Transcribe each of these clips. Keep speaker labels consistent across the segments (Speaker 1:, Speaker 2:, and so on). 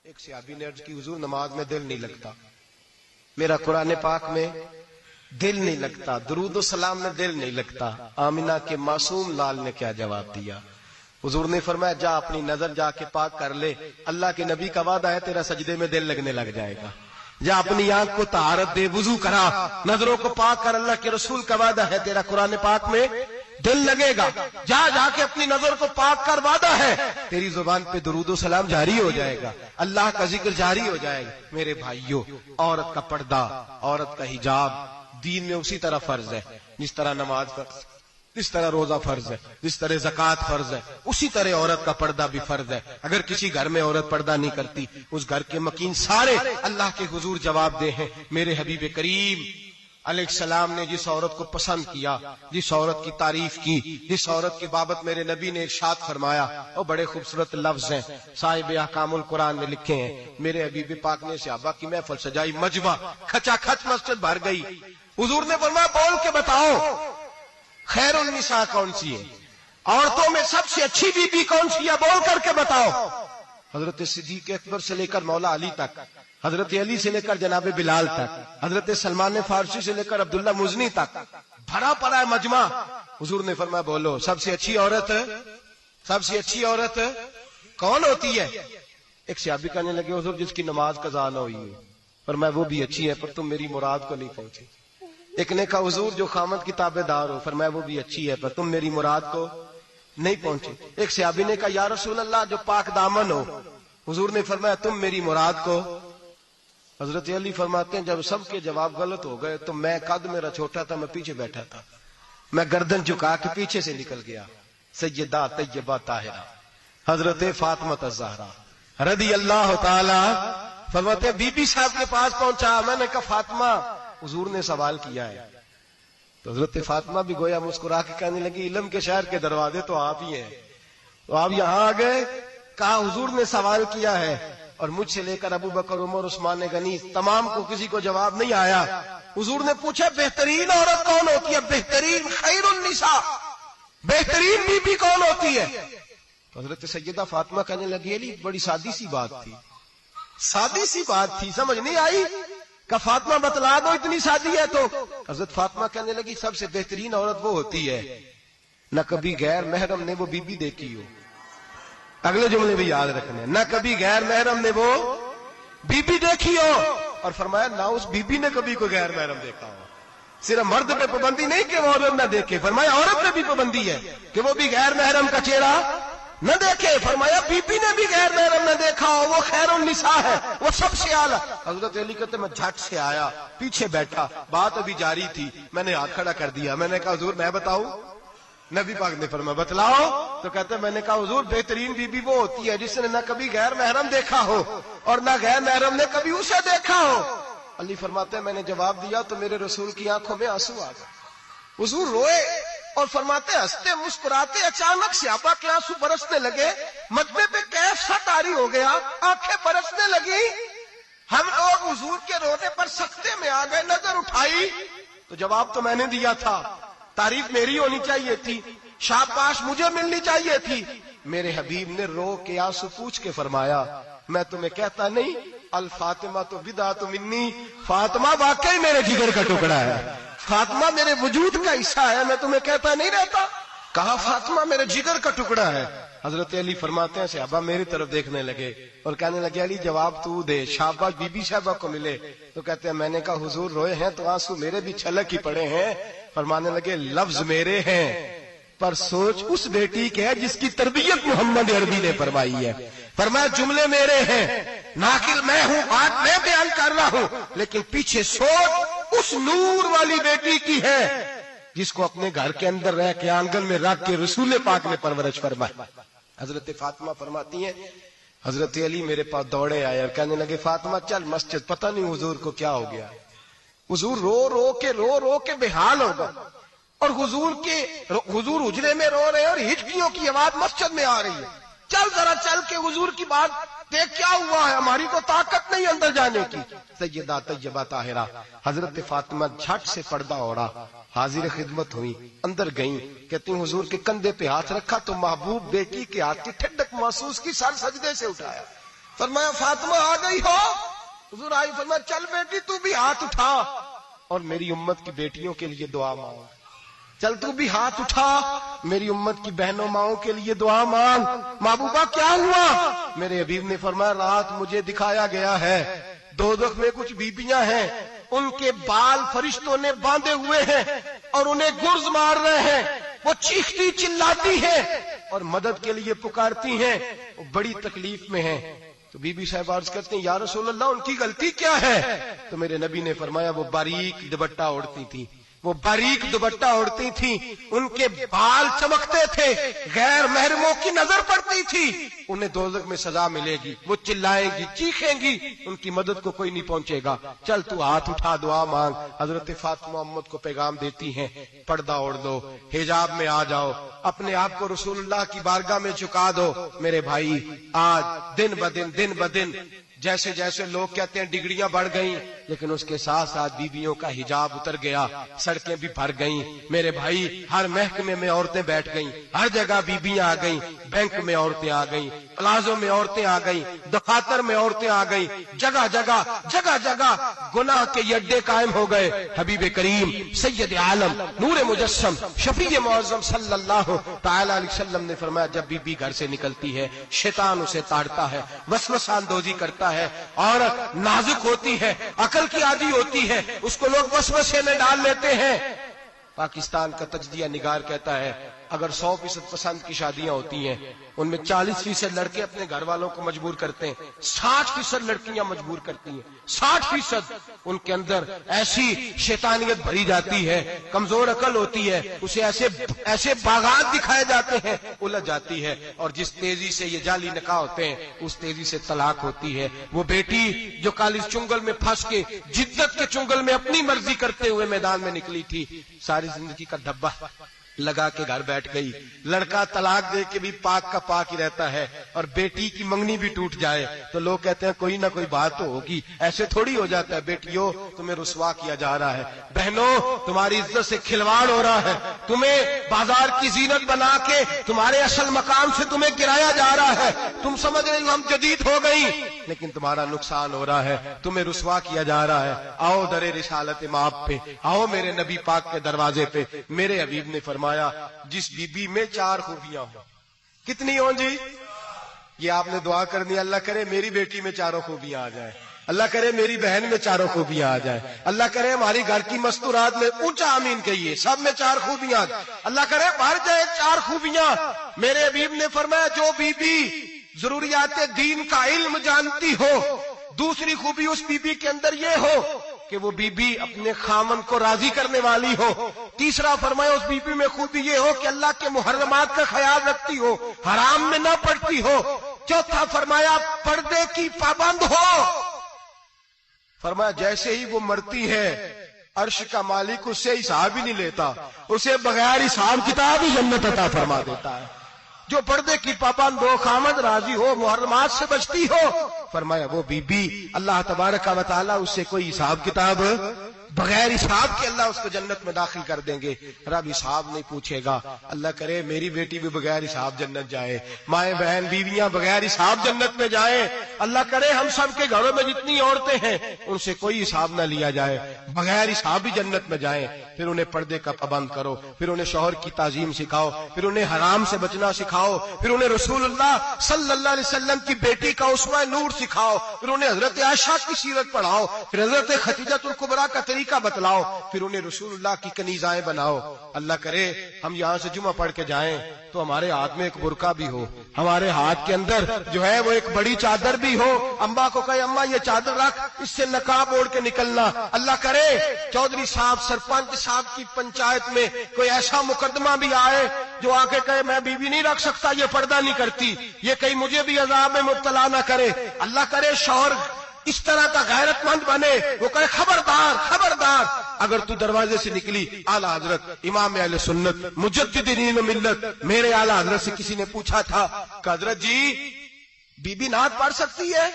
Speaker 1: ایک صحابی نے عرض کی حضور نماز میں دل نہیں لگتا، میرا قرآن پاک میں دل نہیں لگتا، درود و سلام میں دل نہیں لگتا۔ آمینہ کے معصوم لال نے کیا جواب دیا؟ حضور نے فرمایا جا اپنی نظر جا کے پاک کر لے، اللہ کے نبی کا وعدہ ہے تیرا سجدے میں دل لگنے لگ جائے گا۔ جا اپنی آنکھ کو طہارت دے، وضو کرا، نظروں کو پاک کر، اللہ کے رسول کا وعدہ ہے تیرا قرآن پاک میں دل لگے گا۔ جا جا کے اپنی نظر کو پاک کر، وعدہ ہے تیری زبان پہ درود و سلام جاری ہو جائے گا، اللہ کا ذکر جاری ہو جائے گا۔ میرے بھائیوں، عورت کا پردہ، عورت کا حجاب دین میں اسی طرح فرض ہے جس طرح نماز فرض، جس طرح روزہ فرض ہے، جس طرح زکوٰۃ فرض ہے، اسی طرح عورت کا پردہ بھی فرض ہے۔ اگر کسی گھر میں عورت پردہ نہیں کرتی، اس گھر کے مکین سارے اللہ کے حضور جواب دے ہیں۔ میرے حبیب کریم علیہ السلام نے جس عورت کو پسند کیا، جس عورت کی تعریف کی، جس عورت کی بابت میرے نبی نے ارشاد فرمایا، وہ بڑے خوبصورت لفظ ہیں، صاحب احکام القرآن میں لکھے ہیں۔ میرے حبیب پاک نے صحابہ کی محفل سجائی، مجمع کھچا کھچ مسجد بھر گئی۔ حضور نے فرمایا بول کے بتاؤ خیر النساء کون سی ہے، عورتوں میں سب سے اچھی بی بی کون سی ہے، بول کر کے بتاؤ۔ حضرت صدیق اکبر سے لے کر مولا علی تک، حضرت علی سے لے کر جناب بلال تک، حضرت سلمان فارسی سے لے کر عبداللہ مزنی تک بھرا پڑا ہے مجمع۔ حضور نے فرمایا بولو سب سے اچھی عورت، سب سے اچھی عورت کون ہوتی ہے؟ ایک صحابی کہنے لگے حضور جس کی نماز قضا نہ ہوئی ہے۔ فرمایا وہ بھی اچھی ہے پر تم میری مراد کو نہیں پہنچے۔ ایک نے کہا حضور جو خامد کی تابع دار ہو۔ فرمایا وہ بھی اچھی ہے پر تم میری مراد کو نہیں پہنچے۔ ایک صحابی نے کہا یا رسول اللہ جو پاک دامن ہو۔ حضور نے فرمایا تم میری مراد کو۔ حضرت علی فرماتے ہیں جب سب کے جواب غلط ہو گئے تو میں قد میرا چھوٹا تھا، میں پیچھے بیٹھا تھا، میں گردن جھکا کے پیچھے سے نکل گیا۔ سیدہ طیبہ طاہرہ حضرت فاطمہ الزہرا رضی اللہ تعالی فرماتے ہیں بی بی صاحب کے پاس پہنچا، میں نے کہا فاطمہ حضور نے سوال کیا ہے۔ تو حضرت فاطمہ بھی گویا مسکرا کے کہنے لگی علم کے شہر کے دروازے تو آپ ہی ہیں، تو آپ یہاں آ گئے۔ کہا حضور نے سوال کیا ہے اور مجھ سے لے کر ابو بکر عمر عثمان غنی تمام کو کسی کو جواب نہیں آیا۔ حضور نے پوچھا بہترین عورت کون ہوتی ہے، بہترین خیر النساء، بہترین بی بی کون ہوتی ہے؟ تو حضرت سیدہ فاطمہ کہنے لگی علی بڑی سادی سی بات تھی، سادی سی بات تھی، سمجھ نہیں آئی؟ کہ فاطمہ بتلا دو اتنی سادی ہے تو۔ حضرت فاطمہ کہنے لگی سب سے بہترین عورت وہ ہوتی ہے نہ کبھی غیر محرم نے وہ بی بی دیکھی ہو۔ اگلے جملے بھی یاد رکھنے، نہ کبھی غیر محرم نے وہ بی بی دیکھی ہو، اور فرمایا نہ اس بی بی نے کبھی کوئی غیر محرم دیکھا ہو۔ صرف مرد پہ پابندی نہیں کہ وہ عورت نہ دیکھے، فرمایا عورت پہ بھی پابندی ہے کہ وہ بھی غیر محرم کا چہرہ نہ دیکھے۔ فرمایا بی بی نے بھی غیر محرم نہ دیکھا ہو، وہ خیر النساء ہے، وہ سب سے اعلیٰ۔ حضرت علی کہتے میں جھٹ سے آیا، پیچھے بیٹھا، بات ابھی جاری تھی، میں نے ہاتھ کھڑا کر دیا، میں نے کہا حضور میں بتاؤں؟ نبی پاک نے فرمایا بتلاؤ۔ تو کہتے میں نے کہا حضور بہترین بی بی وہ ہوتی ہے جس نے نہ کبھی غیر محرم دیکھا ہو اور نہ غیر محرم نے کبھی اسے دیکھا ہو۔ علی فرماتے ہیں میں نے جواب دیا تو میرے رسول کی آنکھوں میں آنسو آ گئے، حضور روئے اور فرماتے ہنستے مسکراتے اچانک صحابہ کے آنسو برسنے لگے، مجمع پہ کیف سا طاری ہو گیا، آنکھیں برسنے لگی۔ ہم لوگ حضور کے رونے پر سکتے میں آ گئے، نظر اٹھائی تو جواب تو میں نے دیا تھا، تعریف میری ہونی چاہیے تھی، شاباش مجھے ملنی چاہیے تھی۔ میرے حبیب نے رو کے آنسو پوچھ کے فرمایا میں تمہیں کہتا نہیں الفاطمہ تو بدعۃ منی، فاطمہ واقعی میرے جگر کا ٹکڑا ہے، فاطمہ میرے وجود کا حصہ ہے، میں تمہیں کہتا نہیں رہتا۔ کہا فاطمہ میرے جگر کا ٹکڑا ہے۔ حضرت علی فرماتے ہیں صحابہ میری طرف دیکھنے لگے اور کہنے لگے علی جواب تو دے، شاباش بی بی صاحبہ کو ملے۔ تو کہتے ہیں میں نے کہا حضور روئے ہیں تو آنسو میرے بھی چھلک ہی پڑے ہیں۔ فرمانے لگے لفظ میرے ہیں پر سوچ اس بیٹی کے ہے جس کی تربیت محمد عربی نے فرمائی ہے۔ فرمایا جملے میرے ہیں، ناقل میں ہوں، بات میں بیان کر رہا ہوں، لیکن پیچھے سوچ اس نور والی بیٹی کی ہے جس کو اپنے گھر کے اندر رہ کے آنگن میں رکھ کے رسول پاک نے پرورش فرمائی۔ حضرت فاطمہ فرماتی ہیں حضرت علی میرے پاس دوڑے آئے اور کہنے لگے فاطمہ چل مسجد، پتہ نہیں حضور کو کیا ہو گیا۔ حضور رو رو کے بےحال ہو گئے اور حضور حجرے میں رو رہے ہیں اور ہچکیوں کی آواز مسجد میں آ رہی ہے۔ چل ذرا چل کے حضور کی بات دیکھ کیا ہوا ہے، ہماری تو طاقت نہیں اندر جانے کی۔ سیدہ طیبہ طاہرہ حضرت فاطمہ جھٹ سے پردہ اوڑا، حاضر خدمت ہوئی، اندر گئیں، کہتی ہیں حضور کے کندھے پہ ہاتھ رکھا تو محبوب بیٹی کے ہاتھ کی ٹھنڈک محسوس کی، سر سجدے سے اٹھایا، فرمایا فاطمہ آ گئی ہو؟ حضور آئی، فرمایا چل بیٹی تو بھی ہاتھ اٹھا اور میری امت کی بیٹیوں کے لیے دعا مانگ، چل تو بھی ہاتھ اٹھا میری امت کی بہنوں ماؤں کے لیے دعا مانگ۔ محبوبہ کیا ہوا؟ میرے حبیب نے فرمایا رات مجھے دکھایا گیا ہے دوزخ میں کچھ بیبیاں ہیں، ان کے بال فرشتوں نے باندھے ہوئے ہیں اور انہیں گرز مار رہے ہیں، وہ چیختی چلاتی ہیں اور مدد کے لیے پکارتی ہیں، وہ بڑی تکلیف میں ہیں۔ تو بی بی صاحب عرض کرتے ہیں یا رسول اللہ ان کی غلطی کیا ہے؟ تو میرے نبی نے فرمایا وہ باریک دوپٹہ اوڑھتی تھی، وہ باریک دوپٹہ اوڑھتی تھی، ان کے بال چمکتے تھے، غیر محرموں کی نظر پڑتی تھی، انہیں دوزخ میں سزا ملے گی، وہ چلائیں گی چیخیں گی، ان کی مدد کو کوئی نہیں پہنچے گا، چل تو ہاتھ اٹھا دعا مانگ۔ حضرت فاطمہ امت کو پیغام دیتی ہیں پردہ اوڑھ دو، حجاب میں آ جاؤ، اپنے آپ کو رسول اللہ کی بارگاہ میں جھکا دو۔ میرے بھائی آج دن بدن جیسے جیسے لوگ کہتے ہیں ڈگریاں بڑھ گئیں، لیکن اس کے ساتھ ساتھ بیویوں کا حجاب اتر گیا، سڑکیں بھی بھر گئیں۔ میرے بھائی ہر محکمے میں عورتیں بیٹھ گئیں، ہر جگہ بیویاں آ گئیں، بینک میں عورتیں آ گئیں، پلازوں میں عورتیں آ گئیں، دفاتر میں عورتیں آ گئیں، جگہ جگہ گناہ کے یہ اڈے قائم ہو گئے۔ حبیب کریم سید عالم نور مجسم شفیع معظم صلی اللہ تعالی علیہ وسلم نے فرمایا جب بیوی گھر سے نکلتی ہے شیطان اسے تاڑتا ہے، وسوسہ اندوزی کرتا ہے، اور نازک ہوتی ہے، عقل کی عادی ہوتی ہے، اس کو لوگ وسوسے میں ڈال لیتے ہیں۔ پاکستان کا تجزیہ نگار کہتا ہے اگر 100% پسند کی شادیاں ہوتی ہیں ان میں 40% لڑکے اپنے گھر والوں کو مجبور کرتے ہیں، 60% لڑکیاں مجبور کرتی ہیں، 60% ان کے اندر ایسی شیطانیت بھری جاتی ہے، کمزور عقل ہوتی ہے، اسے ایسے باغات دکھائے جاتے ہیں، الجھ جاتی ہے، اور جس تیزی سے یہ جعلی نکاح ہوتے ہیں اس تیزی سے طلاق ہوتی ہے۔ وہ بیٹی جو کالج چنگل میں پھنس کے جدت کے چنگل میں اپنی مرضی کرتے ہوئے میدان میں نکلی تھی، ساری زندگی کا ڈبہ لگا کے گھر بیٹھ گئی۔ لڑکا طلاق دے کے بھی پاک کا پاک ہی رہتا ہے، اور بیٹی کی منگنی بھی ٹوٹ جائے تو لوگ کہتے ہیں کوئی نہ کوئی بات تو ہوگی، ایسے تھوڑی ہو جاتا ہے۔ بیٹیوں تمہیں رسوا کیا جا رہا ہے، بہنوں تمہاری عزت سے کھلواڑ ہو رہا ہے، تمہیں بازار کی زینت بنا کے تمہارے اصل مقام سے تمہیں گرایا جا رہا ہے، تم سمجھ رہے ہو ہم جدید ہو گئی، لیکن تمہارا نقصان ہو رہا ہے، تمہیں رسوا کیا جا رہا ہے۔ آؤ در رسالت مآب پہ، آؤ میرے نبی پاک کے دروازے پہ۔ میرے حبیب نے فرمایا جس بی بی میں 4 خوبیاں ہوں، کتنی ہوں جی؟ یہ آپ نے دعا کرنی، اللہ کرے میری بیٹی میں 4 خوبیاں آ جائیں، اللہ کرے میری بہن میں 4 خوبیاں آ جائیں، اللہ کرے ہماری گھر کی مستورات میں اونچا آمین کہیے سب میں 4 خوبیاں آ جائیں، اللہ کرے بھر جائے 4 خوبیاں۔ میرے حبیب نے فرمایا جو بی بی ضروریات دین کا علم جانتی ہو، دوسری خوبی اس بی بی کے اندر یہ ہو کہ وہ بی بی اپنے خامن کو راضی کرنے والی ہو، تیسرا فرمایا اس بی بی میں خوبی یہ ہو کہ اللہ کے محرمات کا خیال رکھتی ہو، حرام میں نہ پڑتی ہو، چوتھا فرمایا پردے کی پابند ہو۔ فرمایا جیسے ہی وہ مرتی ہے عرش کا مالک اس سے حساب ہی نہیں لیتا، اسے بغیر حساب کتاب ہی جنت عطا فرما دیتا ہے۔ جو پردے کی پابند ہو، خامد راضی ہو، محرمات سے بچتی ہو، فرمایا وہ بی بی اللہ تبارک و تعالیٰ اس سے کوئی حساب کتاب بغیر حساب کے اللہ اس کو جنت میں داخل کر دیں گے، رب حساب نہیں پوچھے گا۔ اللہ کرے میری بیٹی بھی بغیر حساب جنت جائے، مائیں بہن بیویاں بغیر حساب جنت میں جائیں، اللہ کرے ہم سب کے گھروں میں جتنی عورتیں ہیں ان سے کوئی حساب نہ لیا جائے، بغیر حساب بھی جنت میں جائیں۔ پھر انہیں پردے کا پابند کرو، پھر انہیں شوہر کی تعظیم سکھاؤ، پھر انہیں حرام سے بچنا سکھاؤ، پھر انہیں رسول اللہ صلی اللہ علیہ وسلم کی بیٹی کا اسوہ نور سکھاؤ، پھر انہیں حضرت عائشہ کی سیرت پڑھاؤ، پھر حضرت خدیجہ الکبریٰ کا طریقہ بتلاؤ، پھر انہیں رسول اللہ کی کنیزائیں بناؤ۔ اللہ کرے ہم یہاں سے جمعہ پڑھ کے جائیں تو ہمارے ہاتھ میں ایک برقع بھی ہو، ہمارے ہاتھ کے اندر جو ہے وہ ایک بڑی چادر بھی ہو، اماں کو کہے اماں یہ چادر رکھ، اس سے نقاب اوڑھ کے نکلنا۔ اللہ کرے چودھری صاحب سرپنچ صاحب کی پنچایت میں کوئی ایسا مقدمہ بھی آئے جو آ کے کہے میں بیوی نہیں رکھ سکتا، یہ پردہ نہیں کرتی، یہ کہیں مجھے بھی عذاب میں مبتلا نہ کرے۔ اللہ کرے شوہر اس طرح کا غیرت مند بنے، وہ کہے خبردار خبردار، اگر تو دروازے سے نکلی اعلی حضرت امام اہل سنت مجدد دین و ملت میرے اعلی حضرت سے کسی نے پوچھا تھا کہ حضرت جی بی بی نعت پڑھ سکتی ہے؟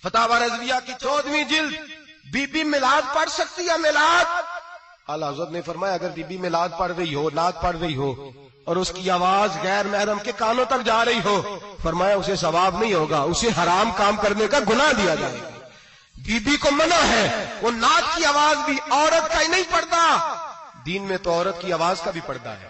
Speaker 1: فتاوی رضویہ کی 14ویں جلد، بی بی میلاد پڑھ سکتی ہے؟ میلاد؟ اعلی حضرت نے فرمایا اگر بی بی میلاد پڑھ رہی ہو، نعت پڑھ رہی ہو اور اس کی آواز غیر محرم کے کانوں تک جا رہی ہو، فرمایا اسے ثواب نہیں ہوگا، اسے حرام کام کرنے کا گناہ دیا جائے گا۔ بی بی کو منع ہے، وہ نعت کی آواز بھی عورت کا ہی نہیں پڑتا، دین میں تو عورت کی آواز کا بھی پردہ ہے۔